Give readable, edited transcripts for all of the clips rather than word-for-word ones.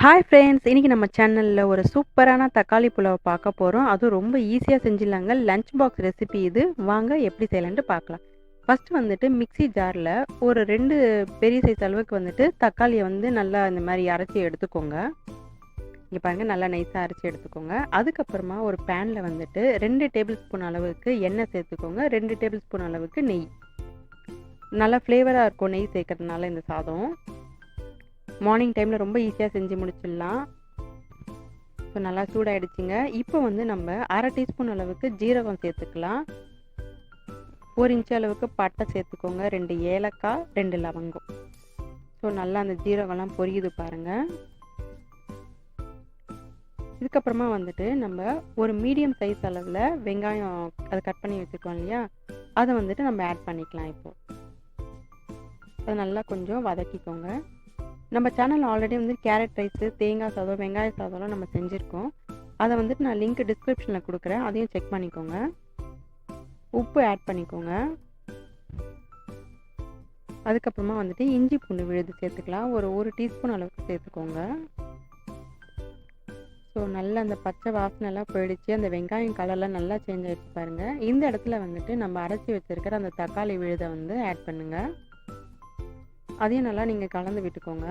Hi friends! இன்னைக்கு நம்ம சேனல்ல ஒரு சூப்பரான தக்காளி புலாவ் பார்க்க போறோம். அதுவும் ரொம்ப ஈஸியா செஞ்சிடலாங்க. லஞ்ச் பாக்ஸ் ரெசிபி இது. வாங்க எப்படி செய்யலான்ட்டு பார்க்கலாம். ஃபர்ஸ்ட் வந்துட்டு மிக்ஸி ஜார்ல ஒரு 2 பெரிய சைஸ் அளவுக்கு வந்துட்டு தக்காளிய வந்து நல்லா இந்த மாரி அரைச்சு எடுத்துக்கோங்க. இங்க பாருங்க நல்லா நைஸா அரைச்சு எடுத்துக்கோங்க. அதுக்கப்புறமா ஒரு பேன்ல வந்துட்டு 2 டேபிள் ஸ்பூன் அளவுக்கு எண்ணெய் சேர்த்துக்கோங்க. 2 டேபிள் ஸ்பூன் அளவுக்கு நெய். நல்லா ஃப்ளேவரா இருக்கும் நெய் சேர்க்கறதுனால இந்த சாதம். மார்னிங் டைமில் ரொம்ப ஈஸியாக செஞ்சு முடிச்சிடலாம். ஸோ நல்லா சூடாகிடுச்சிங்க. இப்போ வந்து நம்ம 1/2 டீஸ்பூன் அளவுக்கு ஜீரகம் சேர்த்துக்கலாம். 1 இன்ச்சு அளவுக்கு பட்டை சேர்த்துக்கோங்க. 2 ஏலக்காய், 2 லவங்கம். ஸோ நல்லா அந்த ஜீரகம்லாம் பொரியுது பாருங்கள். இதுக்கப்புறமா வந்துட்டு நம்ம ஒரு மீடியம் சைஸ் அளவில் வெங்காயம் அதை கட் பண்ணி வச்சுருக்கோம் இல்லையா, அதை வந்துட்டு நம்ம ஆட் பண்ணிக்கலாம். இப்போது அதை நல்லா கொஞ்சம் வதக்கிக்கோங்க. நம்ம சேனல் ஆல்ரெடி வந்து கேரட் ரைஸு, தேங்காய் சாதம், வெங்காய சாதம்லாம் நம்ம செஞ்சுருக்கோம். அதை வந்துட்டு நான் லிங்க் டிஸ்கிரிப்ஷனில் கொடுக்குறேன், அதையும் செக் பண்ணிக்கோங்க. உப்பு ஆட் பண்ணிக்கோங்க. அதுக்கப்புறமா வந்துட்டு இஞ்சி பூண்டு விழுது சேர்த்துக்கலாம். ஒரு 1 டீஸ்பூன் அளவுக்கு சேர்த்துக்கோங்க. ஸோ நல்லா அந்த பச்சை வாசனைலாம் போயிடுச்சு. அந்த வெங்காயம் கலர்லாம் நல்லா சேஞ்ச் ஆகிடுச்சு பாருங்கள். இந்த இடத்துல வந்துட்டு நம்ம அரைச்சி வச்சுருக்கிற அந்த தக்காளி விழுதை வந்து ஆட் பண்ணுங்கள். அதையும் நல்லா நீங்கள் கலந்து விட்டுக்கோங்க.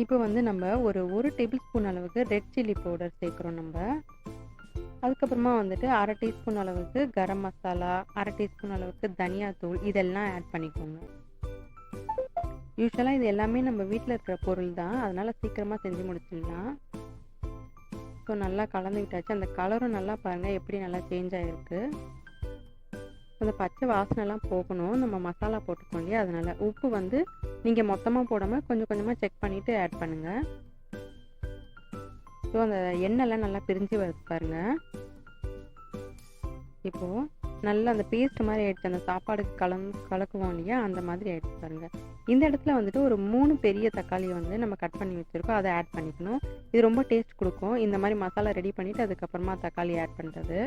இப்போ வந்து நம்ம ஒரு டேபிள் ஸ்பூன் அளவுக்கு ரெட் சில்லி பவுடர் சேர்க்குறோம் நம்ம. அதுக்கப்புறமா வந்துட்டு 1/2 டீஸ்பூன் அளவுக்கு கரம் மசாலா, 1/2 டீஸ்பூன் அளவுக்கு தனியாத்தூள், இதெல்லாம் ஆட் பண்ணிக்கோங்க. யூஸ்வலாக இது எல்லாமே நம்ம வீட்டில் இருக்கிற பொருள் தான், அதனால் சீக்கிரமாக செஞ்சு முடிச்சிடலாம். ஸோ நல்லா கலந்து விட்டாச்சு. அந்த கலரும் நல்லா பாருங்கள் எப்படி நல்லா சேஞ்ச் ஆகிருக்கு. அந்த பச்சை வாசனைலாம் போகணும். நம்ம மசாலா போட்டுக்கோம் இல்லையா, அதனால் உப்பு வந்து நீங்கள் மொத்தமாக போடாமல் கொஞ்சம் கொஞ்சமாக செக் பண்ணிவிட்டு ஆட் பண்ணுங்கள். ஸோ அந்த எண்ணெய்லாம் நல்லா பிரிஞ்சு வருது பாருங்கள். இப்போது நல்லா அந்த பேஸ்ட் மாதிரி ஆகிடுச்சு. அந்த சாப்பாடுக்கு கலக்குவோம் இல்லையா, அந்த மாதிரி ஆகிடுச்சு பாருங்கள். இந்த இடத்துல வந்துட்டு ஒரு 3 பெரிய தக்காளியை வந்து நம்ம கட் பண்ணி வச்சுருக்கோம், அதை ஆட் பண்ணிக்கணும். இது ரொம்ப டேஸ்ட் கொடுக்கும். இந்த மாதிரி மசாலா ரெடி பண்ணிவிட்டு அதுக்கப்புறமா தக்காளி ஆட் பண்ணுறது.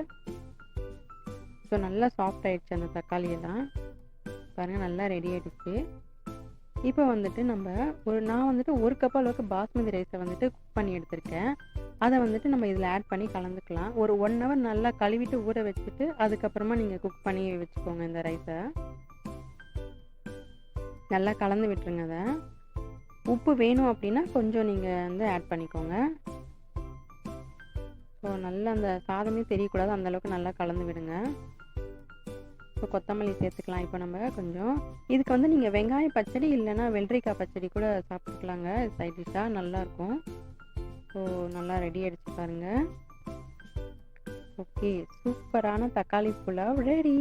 ஸோ நல்லா சாஃப்ட் ஆகிடுச்சு அந்த தக்காளியெல்லாம் பாருங்கள், நல்லா ரெடி ஆகிடுச்சு. இப்போ வந்துட்டு நான் வந்துட்டு 1 கப் அளவுக்கு பாஸ்மதி ரைஸை வந்துட்டு குக் பண்ணி எடுத்திருக்கேன். அதை வந்துட்டு நம்ம இதில் ஆட் பண்ணி கலந்துக்கலாம். ஒரு 1 ஹவர் நல்லா கழுவிட்டு ஊற வச்சுட்டு அதுக்கப்புறமா நீங்கள் குக் பண்ணி வச்சுக்கோங்க. இந்த ரைஸை நல்லா கலந்து விட்டுருங்க. அதை உப்பு வேணும் அப்படின்னா கொஞ்சம் நீங்கள் வந்து ஆட் பண்ணிக்கோங்க. ஸோ நல்லா அந்த சாதமே தெரியக்கூடாது, அந்தளவுக்கு நல்லா கலந்து விடுங்க. ஸோ கொத்தமல்லி சேர்த்துக்கலாம். இப்போ நம்ம கொஞ்சம் இதுக்கு வந்து நீங்கள் வெங்காய பச்சடி இல்லைன்னா வெள்ளரிக்காய் பச்சடி கூட சாப்பிட்டுக்கலாங்க. சைட் டிஷ்ஷாக நல்லாயிருக்கும். ஸோ நல்லா ரெடி ஆகிடுச்சு பாருங்கள். ஓகே, சூப்பரான தக்காளி புலாவ் ரெடி.